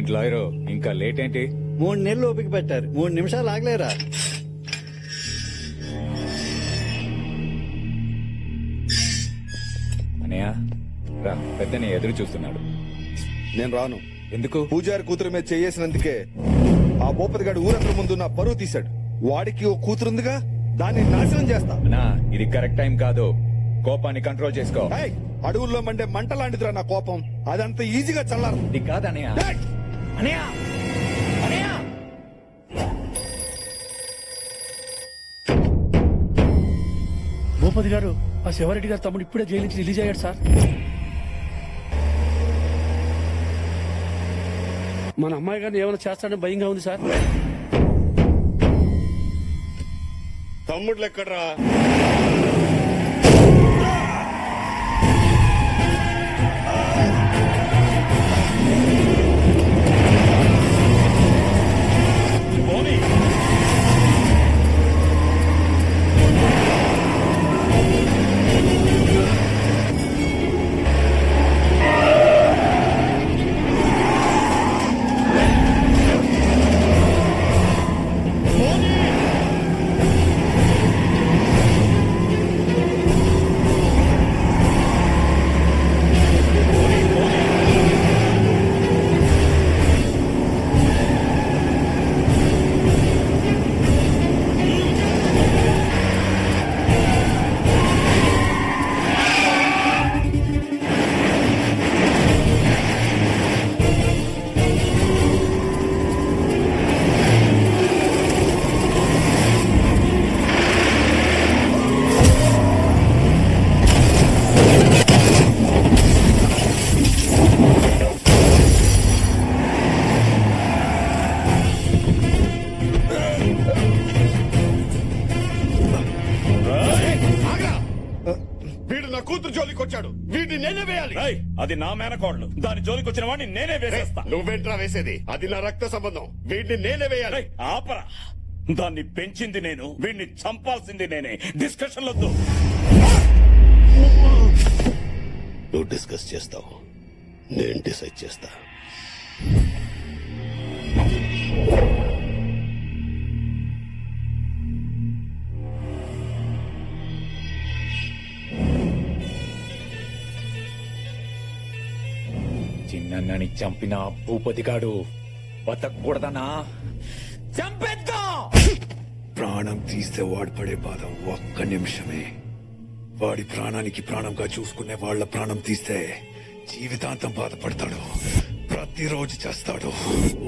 ఏంటి లాయరు ఇంకా లేట్ ఏంటి? 3 నెలలు ఓపిక పెట్టారు, 3 నిమిషాలు ఆగలేరా? అనయ్య రా, పెద్దని ఎదురు చూస్తున్నాడు. నేను రాను. ఎందుకు? పూజారి కూతురు మీద చేసినందుకే ఆ భూపతి గారు ఊరందరి ముందు నా పరువు తీశాడు. వాడికి ఓ కూతురుందిగా, దాన్ని నాశనం చేస్తా. నా ఇది కరెక్ట్ టైం కాదు, కోపాన్ని కంట్రోల్ చేసుకో. ఏయ్, అడవుల్లో మండే మంట లాంటిదిరా నా కోపం, అదంత ఈజీగా చల్లారు. ఇది కాదు అనయ్య. అనయ్య అనయ్య భూపతి గారు, ఆ శివారెడ్డి గారు తమ్ముడు ఇప్పుడే జైలు నుంచి రిలీజ్ అయ్యాడు సార్. మన అమ్మాయి గారిని ఏమైనా చేస్తాడని భయంగా ఉంది సార్. తమ్ముడు ఎక్కడ్రా? అది నా మేనకోడలు, దాని జోలికి వచ్చిన వాడిని నేనే వేసేస్తా. నువ్వేంట్రా వేసేది? అది నా రక్త సంబంధం, వీడిని నేనే వేయాలి. ఆపరా, దాన్ని పెంచింది నేను, వీడిని చంపాల్సింది నేనే. డిస్కషన్ వద్దు. నువ్వు డిస్కస్ చేస్తావు, నేను డిసైడ్ చేస్తా. చిన్నని చంపిన భూపతిగాడు బతకూడదనా? చంపేద్దాం. ప్రాణం తీస్తే వాడు పడే బాధ ఒక్క నిమిషమే. వాడి ప్రాణానికి ప్రాణంగా చూసుకునే వాళ్ళ ప్రాణం తీస్తే జీవితాంతం బాధపడతాడు, ప్రతిరోజు చేస్తాడు.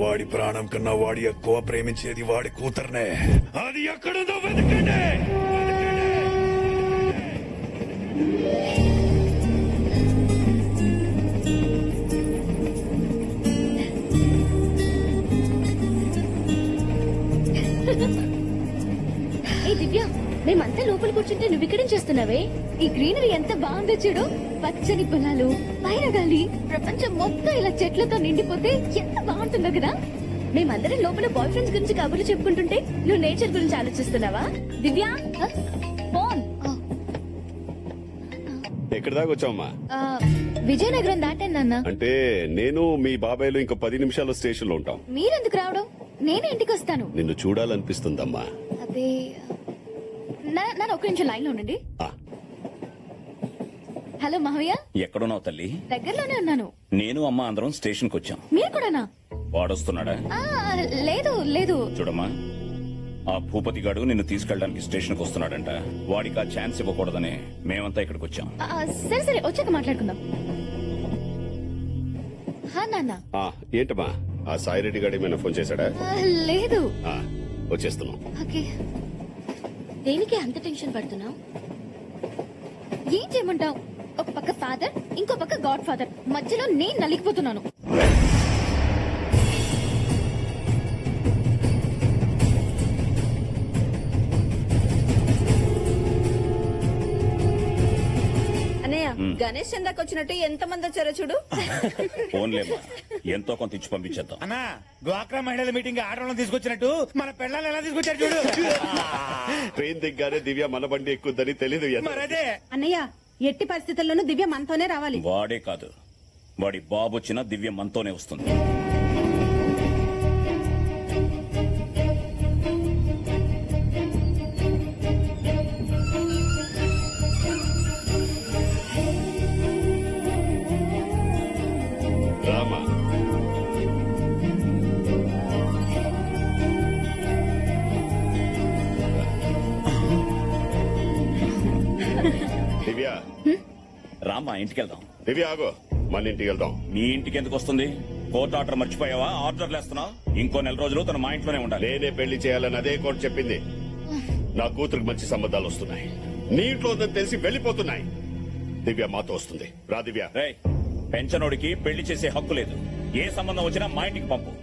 వాడి ప్రాణం కన్నా వాడి ఎక్కువ ప్రేమించేది వాడి కూతుర్నే. అది ఎక్కడుందో వెతకండి. ఏ దివ్య, మేమంతా లోపల కూర్చుంటే నువ్వు ఇక్కడేం చేస్తున్నావే? ఈ గ్రీనరీ ఎంత బాగుందో చూడు. పచ్చని పొలాలు, పైన గాలి, ప్రపంచం మొత్తం ఇలా చెట్లతో నిండిపోతే ఎంత బాగుంటుందో కదా. మేమందరం లోపల బాయ్ ఫ్రెండ్స్ గురించి కబుర్లు చెప్పుకుంటుంటే నువ్వు నేచర్ గురించి ఆలోచిస్తున్నావా? దివ్య, ఫోన్. ఎక్కడి దాకా వచ్చావమ్మా? విజయనగరం దాటాను నాన్న. అంటే నేను మీ బాబాయ్లు ఇంకో 10 నిమిషాల్లో స్టేషన్ లో ఉంటాం. మీరెందుకు రావడం? నేనే ఇంటికి వస్తాను. నిన్ను చూడాలనిపిస్తుందమ్మా. అదే, నన్ను ఒక నిమిషం లైన్ లో ఉండండి. హలో మావయ్య. ఎక్కడున్నావు తల్లి? దగ్గరలోనే ఉన్నాను. నేను అమ్మ అందరం స్టేషన్ కు వచ్చాం. మీరు కూడానా? వాడొస్తున్నాడా? లేదు లేదు. చూడమ్మా, ఆ భూపతి గాడు నిన్ను తీసుకెళ్ళడానికి స్టేషన్ కు వస్తున్నాడంట. వాడికి ఆ ఛాన్స్ ఇవ్వకూడదని మేమంతా ఇక్కడికి వచ్చాం. సరే సరే, వచ్చాక మాట్లాడుకుందాం. నాన్న. ఏంటమ్మా, ఆ సాయిరెడ్డి గారు ఏమైనా ఫోన్ చేశాడా? లేదు. వచ్చేస్తున్నాం. ఓకే. దేనికి అంత టెన్షన్ పడుతున్నావు? ఏం చేయమంటావు? ఒక పక్క ఫాదర్, ఇంకో పక్క గాడ్ ఫాదర్, మధ్యలో నేను నలిగిపోతున్నాను. గణేష్ చందాకి వచ్చినట్టు ఎంత మంది వచ్చారో చూడు. ఫోన్లేమ్మా, ఎంతో కొంత ఇచ్చి పంపించేద్దాం. అన్నా, డ్వాక్రా మహిళల మీటింగ్ ఆడవాళ్ళని తీసుకొచ్చినట్టు మన పిల్లలు ఎలా తీసుకొచ్చారు చూడు. ట్రైన్ దిగ్గానే దివ్య మన బండి ఎక్కుద్దని తెలీదు. మరదే అన్నయ్య, ఎట్టి పరిస్థితుల్లోనూ దివ్య మనతోనే రావాలి. వాడే కాదు, వాడి బాబు వచ్చినా దివ్య మనతోనే వస్తుంది. దివ్య రామ్మా ఇంటికి వెళ్దాం. దివ్య ఆగో, మన ఇంటికి వెళ్దాం. మీ ఇంటికి ఎందుకు వస్తుంది? కోర్టు ఆర్డర్ మర్చిపోయావా? ఆర్డర్లు వేస్తున్నావు. ఇంకో నెల రోజులు తన మా ఇంట్లోనే ఉండాలి. నేనే పెళ్లి చేయాలని అదే కోర్టు చెప్పింది. నా కూతురికి మంచి సంబంధాలు వస్తున్నాయి. నీ ఇంట్లో ఉందని తెలిసి వెళ్లిపోతున్నాయి. దివ్య మాతో వస్తుంది. రా దివ్య. రేయ్, పెంచనోడికి పెళ్లి చేసే హక్కు లేదు. ఏ సంబంధం వచ్చినా మా ఇంటికి పంపు.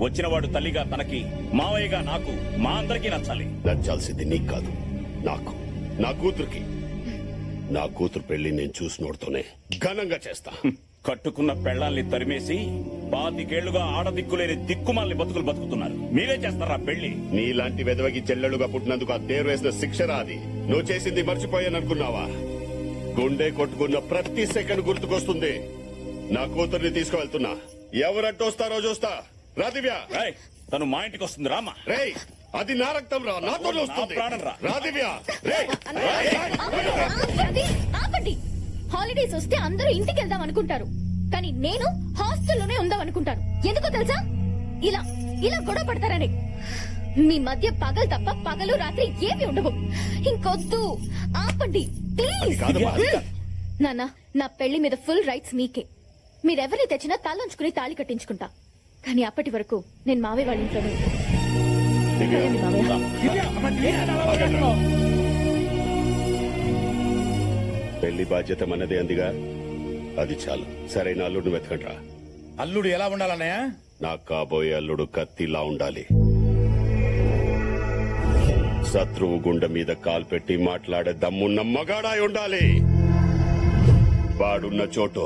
వచ్చినవాడు తల్లిగా తనకి, మావయ్యగా నాకు, మా అందరికీ నచ్చాలి. నచ్చాల్సింది నీకు కాదు, నాకు, నా కూతురికి. నా కూతురు పెళ్లి నేను చూసినోడుతోనే ఘనంగా చేస్తా. కట్టుకున్న పెళ్లాల్ని తరిమేసి 25 ఆడదిక్కులేని దిక్కుమాలని బతుకులు బతుకుతున్నారు. మీరే చేస్తారా పెళ్లి? నీలాంటి వెదవకి చెల్లెలుగా పుట్టినందుకు ఆ దేరు వేసిన శిక్షరా అది. నువ్వు చేసింది మర్చిపోయాననుకున్నావా? గుండె కొట్టుకున్న ప్రతి సెకండ్ గుర్తుకొస్తుంది. నా కూతుర్ని తీసుకువెళ్తున్నా. ఎవరంటూ వస్తారో చూస్తా. రా దివ్య. రేయ్, తను మా ఇంటికి వస్తుంది. రామా. రేయ్, అది నా రక్తం రా, నాతోనే వస్తుంది. నా ప్రాణం రా. రా దివ్య. రేయ్. ఆపండి. హాలిడేస్ వస్తే అందరూ ఇంటికి వెళ్దాం అనుకుంటారు, కానీ నేను హాస్టల్లోనే ఉందాం అనుకుంటాను. ఎందుకో తెలుసా? ఇలా ఇలా గొడవ పడతారని. మీ మధ్య పగలు తప్ప పగలు రాత్రి ఏమి ఉండవు. ఇంకొద్దు, ఆపండి ప్లీజ్. నాన్న, నా పెళ్లి మీద ఫుల్ రైట్స్ మీకే. మీరెవరిని తెచ్చినా తలంచుకుని తాళి కట్టించుకుంటా. కానీ అప్పటి వరకు నేను మావయ్య వాళ్ళ ఇంట్లోనే ఉంటాను. సరేండి మావయ్య. పెళ్లి బాధ్యత మనదే అందిగా, అది చాలు. సరైన అల్లుడిని వెతకండి రా. అల్లుడు ఎలా ఉండాలన్నయ్య? నాకు కాబోయే అల్లుడు కత్తిలా ఉండాలి. శత్రువు గుండె మీద కాలు పెట్టి మాట్లాడే దమ్మున్న మగాడాయి ఉండాలి. వాడున్న చోటు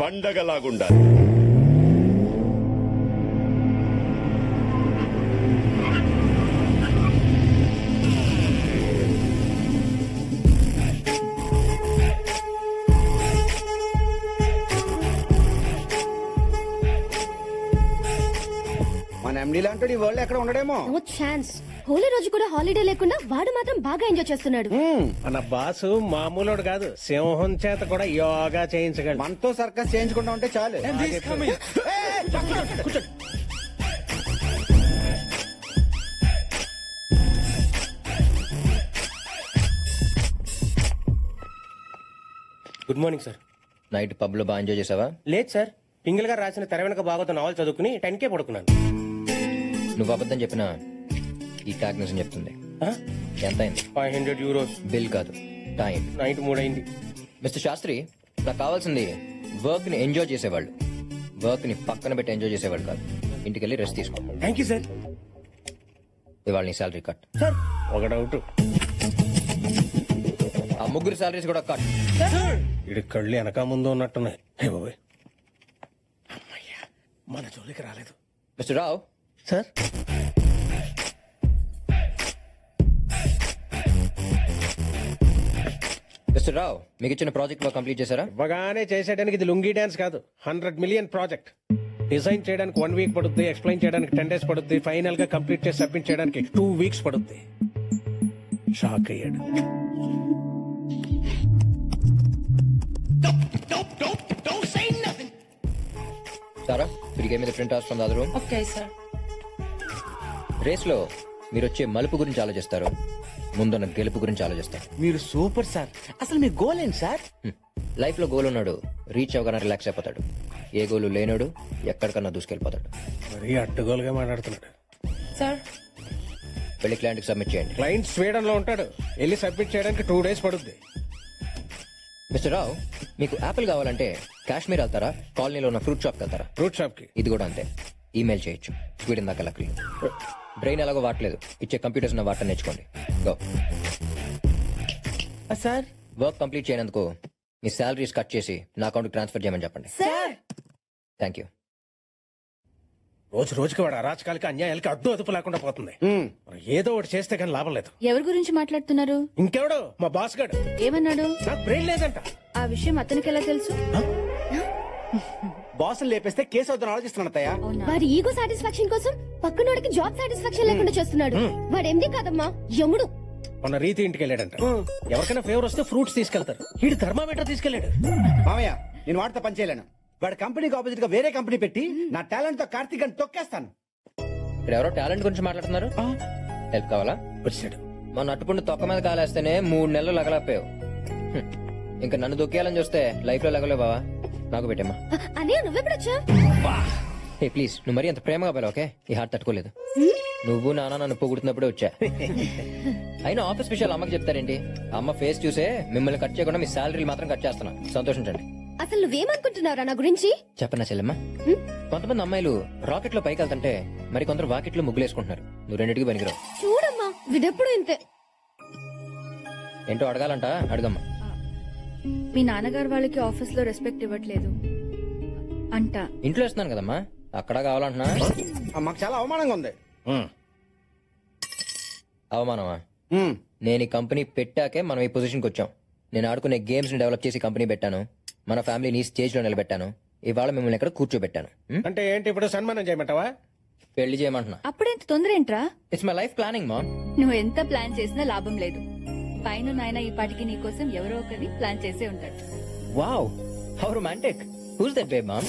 పండగలాగుండాలి. మన ఎండీ లాంటి ఈ వరల్డ్ ఎక్కడ ఉండడేమో. No chance. హోలీ రోజు కూడా హాలిడే లేకుండా వాడు మాత్రం బాగా ఎంజాయ్ చేస్తున్నాడు. మన బాసు మామూలుడు కాదు, సింహం చేత కూడా యోగా చేయించగలడు. మనతో సర్కస్ చేయించుకుంటా ఉంటే చాలు. Good morning sir. Night pub లో బాగా ఎంజాయ్ చేసావా? లేదు సార్, పింగిల్ గారు రాసిన తెర వెనక బాగోత నావల్ చదువుకుని 10K పడుకున్నాను. నువ్వు అబద్ధం చెప్పినా ఈ ట్యాగ్ నిజం చెప్తుంది. ఎంత అయింది? 500 euros. బిల్ కాదు, టైం. నైట్ 3 అయింది. మిస్టర్ శాస్త్రి, నాకు కావాల్సింది వర్క్ ని ఎంజాయ్ చేసేవాళ్ళు, వర్క్ ని పక్కన పెట్టి ఎంజాయ్ చేసేవాళ్ళు కాదు. ఇంటికి వెళ్ళి రెస్ట్ తీసుకో. Thank you sir. ఇవాళ నీ శాలరీ కట్. సార్ ఒక డౌట్, ఆ ముగ్గురు శాలరీస్ కూడా కట్. ఇడి కళ్ళు వెనక ముందు ఉన్నట్టున్నాయి. హే బాబాయ్, అమ్మయ్యా మన జోలికి రాలేదు. మిస్టర్ రావు. సార్ మిస్టర్ రావు, మీకు ఇచ్చిన ప్రాజెక్ట్ వర్క్ కంప్లీట్ చేశారా? ఇవ్వగానే చేసేయడానికి ఇది లుంగీ డాన్స్ కాదు, 100 million ప్రాజెక్ట్. డిజైన్ చేయడానికి 1 week పడుద్ది, ఎక్స్ప్లెయిన్ చేయడానికి 10 days పడుద్ది, ఫైనల్ గా కంప్లీట్ చేసి సబ్మిట్ చేయడానికి 2 weeks పడుద్ది. షాక్ అయ్యాడు. సారా, మీరు గేమ్ మీద print out from the other room. Okay sir. Race లో మీరు వచ్చే మలుపు గురించి ఆలోచిస్తారు, ముందున్న గెలుపు గురించి ఆలోచిస్తారు. మీరు సూపర్ సార్. అసలు మీ గోల్ ఏంటి సార్? లైఫ్ లో గోల్ ఉన్నాడు రీచ్ అవగానే రిలాక్స్ అయిపోతాడు. ఏ గోలు లేనాడు ఎక్కడికన్నా దూసుకెళ్ళిపోతాడు. మరీ అడ్డగోలుగా మాట్లాడుతున్నాడు. సార్ వెళ్ళి క్లయింట్ కి సబ్మిట్ చేయండి. క్లయింట్ స్వీడన్ లో ఉంటాడు, వెళ్ళి సబ్మిట్ చేయడానికి 2 days పడుద్ది. మిస్టర్ రావు, మీకు యాపిల్ కావాలంటే కాశ్మీర్ వెళ్తారా, కాలనీలో ఉన్న ఫ్రూట్ షాప్ వెళ్తారా? ఫ్రూట్ షాప్ కి. ఇది కూడా అంతే, ఈమెయిల్ చేయొచ్చు. స్వీడన్ దాకా లక్లీ. బ్రెయిన్ ఎలాగో వాడలేదు, ఇచ్చే కంప్యూటర్స్ ఉన్న వాటర్ నేర్చుకోండి. గో. సార్ వర్క్ కంప్లీట్ చేయనందుకు మీ శాలరీస్ కట్ చేసి నా అకౌంట్ ట్రాన్స్ఫర్ చేయమని చెప్పండి. Thank you. రోజు రోజుకి వాడు అరాచకాలకి అన్యాయాలకి అడ్డు అదుపు లేకుండా పోతుంది. మరి ఏదో ఒకటి చేస్తే కానీ లాభం లేదు. ఎవరి గురించి మాట్లాడుతున్నారు? ఇంకెవడు, మా బాస్ గాడు. ఏమన్నాడు? నాకు బ్రెయిన్ లేదంట. ఆ విషయం అతనికి ఎలా తెలుసు? బాస్ లేపేస్తే కేసు అవుతాను ఆలోచిస్తున్నాడయ్యా. వాడి ఈగో సాటిస్ఫాక్షన్ కోసం పక్కనోడికి జాబ్ సాటిస్ఫాక్షన్ లేకుండా చేస్తున్నాడు. వాడు ఎండి కాదమ్మా, యముడు. మొన్న రీతి ఇంటికి వెళ్ళాడంట. ఎవరికైనా ఫేవర్ వస్తే ఫ్రూట్స్ తీసుకెళ్తారు, వీడు థర్మామీటర్ తీసుకెళ్లాడు. మామయ్య, నేను వాడితో పని చేయలేను. వాడి కంపెనీకి ఆపోజిట్ గా వేరే కంపెనీ పెట్టి నా టాలెంట్ తో కార్తీక్ అని తొక్కేస్తాను. ఇక్కడ ఎవరో టాలెంట్ గురించి మాట్లాడుతున్నారు. హెల్ప్ కావాలా? వచ్చాడు. మన అట్టుపుండు తొక్క మీద కాలేస్తేనే 3 నెలలు లగలపోయావు. ఇంకా నన్ను దొక్కేయాలని చూస్తే లైఫ్ లో లెగలే బావా. నాకు పెట్టమ్మా. అన్నయ్య నువ్వెప్పుడొచ్చా? ఏ ప్లీజ్, నువ్వు మరీ అంత ప్రేమగా పిలవ, ఓకే? ఈ హార్ట్ తట్టుకోలేదు. నువ్వు నాన్న నన్ను పొగుడుతున్నప్పుడే వచ్చా. అయినా ఆఫీస్ విషయాలు అమ్మకి చెప్తారేంటి? అమ్మ ఫేస్ చూసే మిమ్మల్ని కట్ చేయకుండా మీ శాలరీలు మాత్రం కట్ చేస్తున్నా. సంతోషించండి. అసలు నువ్వేమనుకుంటున్నారా నా గురించి? చెప్పనా చెల్లెమ్మా, కొంతమంది అమ్మాయిలు రాకెట్ లో పైకి వెళ్తుంటే మరి కొందరు వాకెట్ లో ముగ్గులేసుకుంటున్నారు. నువ్వు రెండింటికి పనికిరావు. చూడమ్మా వీడెప్పుడు ఇంతే. ఏంటో అడగాలంట, అడగమ్మా. మీ నాన్నగారు వాళ్ళకి ఆఫీస్ లో రెస్పెక్ట్ ఇవ్వట్లేదు అంట. ఇంట్లో ఇస్తున్నాను కదమ్మా, అక్కడ కావాలంటున్నా. మాకు చాలా అవమానంగా ఉంది. అవమానమా? నేను ఈ కంపెనీ పెట్టాకే మనం ఈ పొజిషన్కి వచ్చాం. నేను ఆడుకునే గేమ్స్ ని డెవలప్ చేసి కంపెనీ పెట్టాను. మన ఫ్యామిలీని స్టేజ్ లో నిలబెట్టాను. ఇవాళ మిమ్మల్ని ఎక్కడ కూర్చోబెట్టాను. అంటే ఏంటి ఇప్పుడు సన్మానం చేయమంటావా? పెళ్లి చేయమంటున్నా. అప్పుడెంత తొందర ఏంట్రా? ఇట్స్ మై లైఫ్ ప్లానింగ్ మా. నువ్వు ఎంత ప్లాన్ చేసినా లాభం లేదు. పైన నాయన ఈ పాటికి నీ కోసం ఎవరో ఒకరిని ప్లాన్ చేసే ఉంటాడు. Wow, how romantic. Who's that babe ma'am?